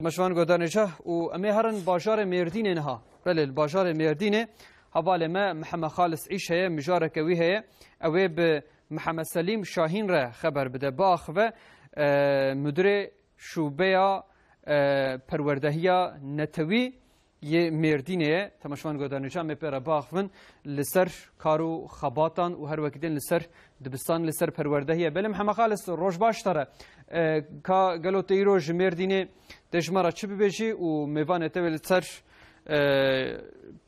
مشوان گودانجا و امی هرن باجار مردین نها بله الباجار مردین حواله ما محمد خالص عيش هي مجاره كوي هي اوي ب محمد سليم شاهين را خبر بده باخ و مدير شوبه پروردهیا نتوی یه مردینه تماشوان گودانجا می پر باخون لسر کارو خباتان و هر وقتین لسر دبستان لسر پروردهیا بله محمد خالص روش باش تره کا گلو تیروج مردینه دشمارا چی ببیجی و میوان تول سر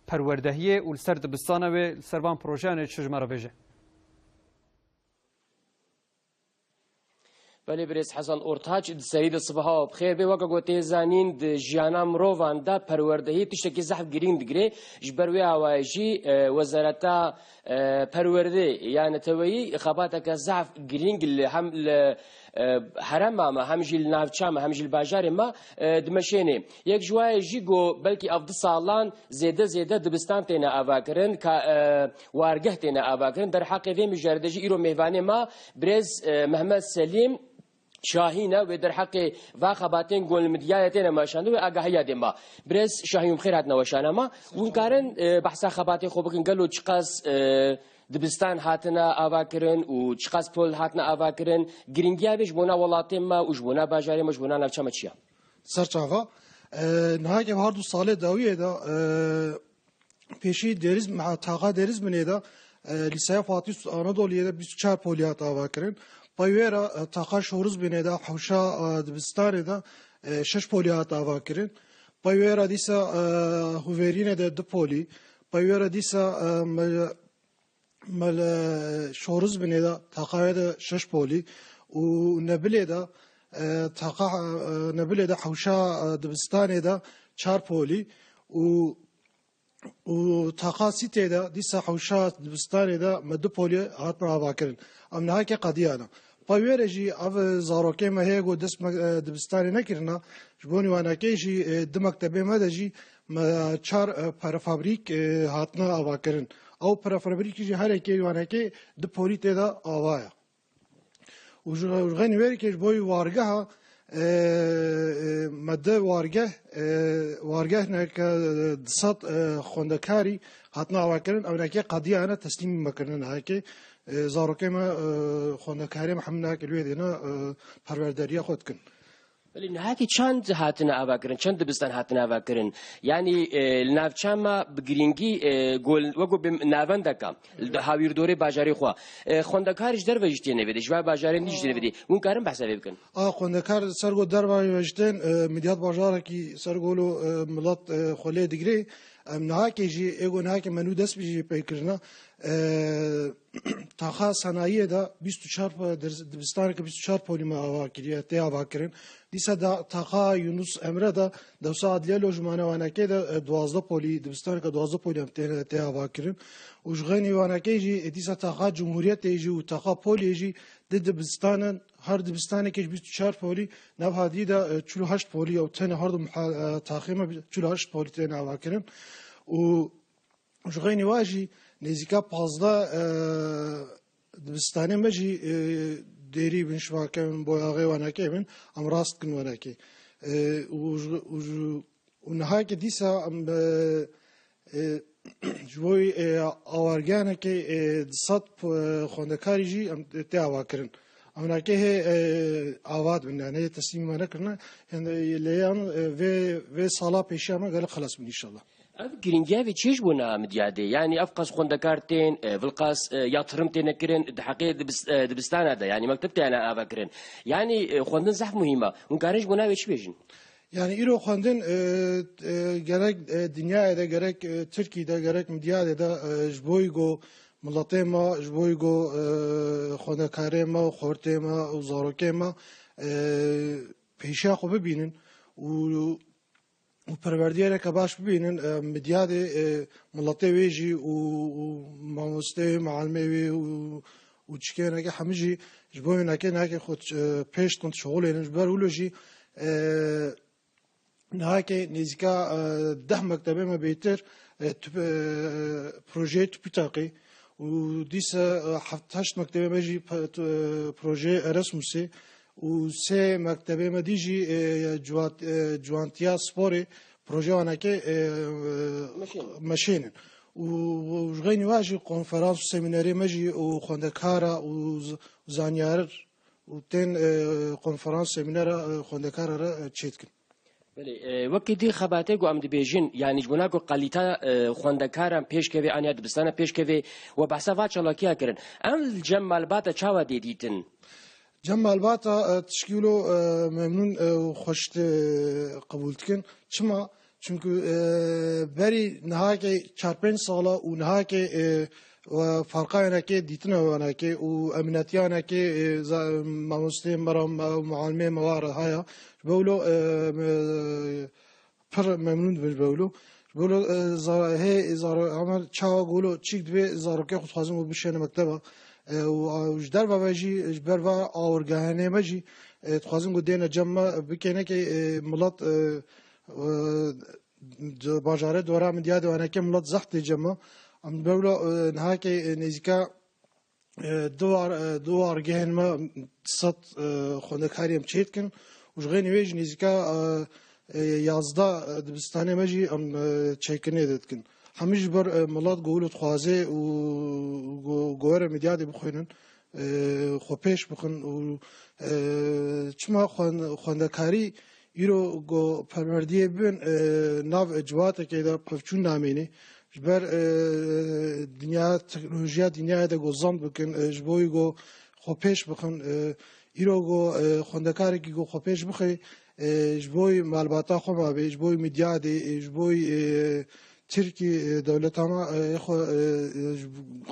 پروردهیه و لسر دبستانه و لسر وان پروژه چجمارا بیجه بله برس حسن اورتاج سرید صباح بخیر به وقت گوته زانین د جیانا مروان دا پروردهی تشتکی زحف گرین دگری جبروی آوایجی وزارتا پرورده یعنی تویی خباتک زحف گرینگ هم حرم ما هم جیل نافچام هم جیل باجار ما دمشینه یک جوای جیگو بلکی افضل سالان زیاده دبستان تینا آواکرن که وارگه تینا آواکرن در حق وی مجردجی ایرو میوانه ما برز محمد سلیم شاهینه و در حق و خباتین گل مدیاتین ماشانده و آگاهی دما برز شاهین خیر هات نوشانه ما ونکارن بحث خباتین خوبکن گلو چقاس دبستان هاتنا آواکرن و چقاس پول هاتنا آواکرن گرینگیابش بونا ولاتیم ما و جبونا باجاری ما جبونا نفچه چیا سرچاوا نهایی که هر دو سال داویه دا پیشی دریز مع تاقا دریز منه دا لیسای فاتیس آنادولیه دا 24 پولیات آواکرن پایویرا تاقا شورز بینه دا حوشا دبستان دا 6 پولیات آواکرن پایویرا دیسا هوورینه دا 2 پولی پایویرا دیسا مال شورز بینه دا تاقا دا 6 پولی و نبله دا تاقا نبله دا حوشا دبستان دا 4 پولی و تاقا سیته دا دیسا حوشا دبستان دا مدو پولی هات آواکرن ام نهایی که قدیانا پایویره جی او زاروکه ما هیگو دست دبستانی نکرنا جبونی واناکه جی دمکتبه ما دا جی ما 4 پرفابریک هاتنا آواکرن او پرفابریکی جی هر اکی واناکه دو پولی تیدا آوایا و غنی ویری که جبوی وارگه ها مده وارگه نکه دسات خوندکاری هاتنا آواکرن او نکه قدیانا تسلیم مکرن هاکی زاروکه ما خوندکاری محمد کلوی دینا پرورداری خود کن. ولی نهایی چند هاتنا آواکرن چند دبستان هاتنا آواکرن یعنی نافچام ما بگرینگی گل وگو بم ناوندکا هاویر دوره باجاری خوا خوندکارش در وجدی نویده جواب باجاری نیش نویده اون کارم بحث بکن. خوندکار سرگو در وجدن مدیات باجاره کی سرگولو ملت خاله دیگری نهایی جی اگه نهایی منو دست بیشی پیکرنا تاخا صنایع دا 24 دبستان که 24 پولی آواکریه تی آواکرین دیسا دا تاخا یونس امره دا دوسا عدلیه لوجمانه وانکه دا 12 پولی دبستان که 12 پولی هم تی آواکرین و جغنی وانکه جی دیسا تاخا جمهوریت جی و تاخا پولی جی دبستان هر دبستانی که 24 پولی نو هادی دا 48 پولی او تن هر دو تاخیمه 48 پولی تی آواکرین و جغنی واجی نزیکا 15 دبستانی مجی دیری بنشواکم بویاغی واناکی من ام راست کن واناکی و نهایی که دیسا جوی آوارگانه که دسات خوندکاری جی ام تی آواکرن امناکی آواد من نه تسلیم ما نکرنا یعنی لیان و سالا پیشی ما قال خلاص من انشالله گرینگیاوی چیش بونا مدیاده یعنی افقاس خوندکارتین ولقاس یاترم تنکرین دحقیق دبستان ده یعنی مکتب تینا آواکرین یعنی خوندن زحف مهمه اون کارش بونا ویش بیشن yani İro xwendin gerek dünyaya da gerek Türkiye'de gerek medyada da ji bo go miletê me ji bo go xwendekarê me xortê me û zarokê me pêşiya xwe bibînin û perwerdiyereke baş bibînin medyadê miletê wê jî û mamostê wê mealmê wê û çikêneke hemî jî ji bo wênekê neke xwe pêş din şixulên ji ber wilo jî نهایی نزدیکا 10 مکتبه ما بیشتر پروژه تپیتاقی و دیس 7-8 مکتبه ماجی پروژه اراسموسی و سه مکتبه مدیجی جوانتیا سپوری پروژه وانکه مشینن و جغینی واجی کنفرانس و سمیناری مجی و خوندکارا و زانیار و تین کنفرانس سمینار خوندکارا را چیت کن. بله وقتی دی خباته گو ام دی بیجین یعنی جبنا گو قلیتا خوندکارم پیش کوی آنیا دبستان پیش کوی و بحثا واچ لاکیا کرن ام جمال باتا چاوا دیدیتن جمال باتا تشکیلو ممنون و خوشت قبول کن چما çünkü beri nihayet 4-5 sala u nihayet و فرقانا كي ديتنا وانا كي وامناتيانا كي ماموستين مرام معلمين موارد هاي بقولوا پر ممنون بقولوا هي زار عمل چاو قولوا تشيك دبي زارو كي خد خازم بشين مكتبه وجدار باباجي جبر با اورگاهنه ماجي تخازم قدينا جمع بكينا كي ملات باجاره دورا من دياد وانا كي ملات زحت جمع ام بقولوا نهاكي نزيكا دوار جهن ما صد خوندكاريم تشيتكن وجغيني ويج نزيكا يازدا دبستاني ماجي ام تشيكني دتكن هميش بر ملات قولوا تخوازي و جوار مديادي بخوينن خو پیش بخون و چما خوندکاری ایرو گو پروردیه بین ناو اجوات که دا پفچون نامینی جبر دنیا تکنولوژیا دنیا دا گو زند بکن جبوی گو خو پیش بخون ایرو گو خوندکاری که گو خو پیش بخی جبوی معلوماتا خو مابی جبوی میدیادی جبوی ترکی دولتانا خو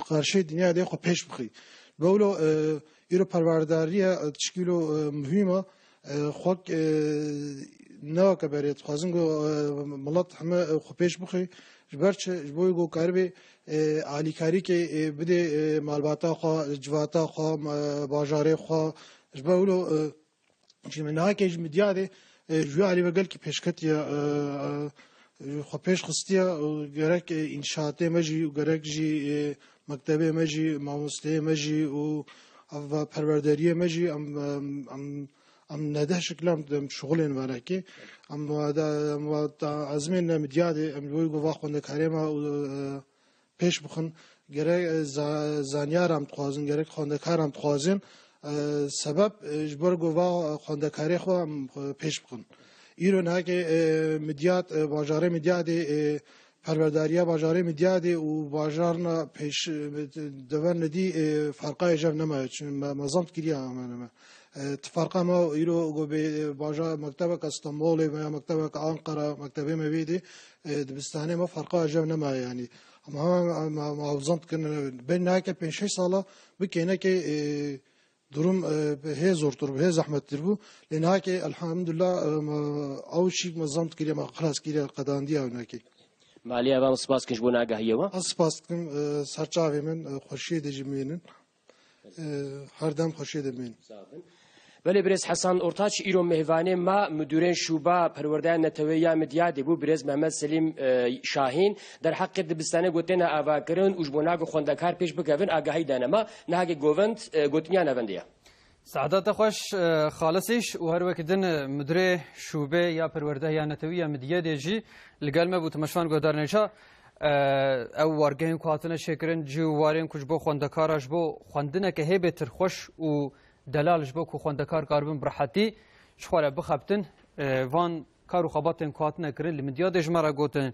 قرشه دنیا دا خو پیش بخی بقولو ایرو پرورداریه تشکیلو مهمه خود نه کبرت خازن گو ملت همه خوبش بخی جبرچ جبوی گو کاربی عالی کاری که بده معلومات خوا جواتا خوا باجاره خوا جبولو جمعناه که جمدیاده جو علی بقول کی پیشکت یا خوبش خستیا گرک انشاءات مجی و گرک جی مکتبه مجی ماموسته مجی و پرورداری مجی ام نده شکلم شغلین وارکی ام عزمین مدیاده ام بوی گواه خونده کارما پیش بخون گرک زانیارم تخوازن گرک خونده کارم تخوازن سبب جبر گواه خونده کاری خو پیش بخون ایرو نه که مدیات باجاره مدیاده پرورداریا باجاره مدیاده و باجارنا پیش دوان ندی فرقای جب نماید چون مزامت کریه آمانه تفرقه ما ایرو گو به باجا مکتبه استانبول و مکتبه آنقره مکتبه مبیدی دبستانه ما فرقه جب نما یعنی اما معوضات کن بین نه که 5-6 ساله بکنه که durum he zortur he zahmettir bu lena ki elhamdülillah او شيء منظمت كده ما خلاص كده قداندي او ناكي ماليه بام سپاس كش بونا گهيوا سپاس كم سرچاوي من خوشي دجمينن هر دم خوشي دمين ولی برز حسن ارتاچ ایرو مهوانه ما مدیرین شوبا پروردن نتویا مدیادی بو برز محمد سلیم شاهین در حق دبستانه گوتنا اواکرن وجبونا گو خوندکار پیش بکوین آگاهی دانما نهاگه گووند گوتنیا نوندیا سعادت خوش خالصیش و هر وقت دن مدیر شوبه یا پرورده یا نتویا مدیادی جی لگل ما بود مشوان گودار نشا او وارگین کواتنه شکرن جو وارین کج بو خوندکارش بو خوندنه که هیبتر خوش و دلالش بو کو خوندکار کاربن برحتی شخوره بخبتن وان کارو خباتن کواتنه کرن لمدیادش مرا گوتن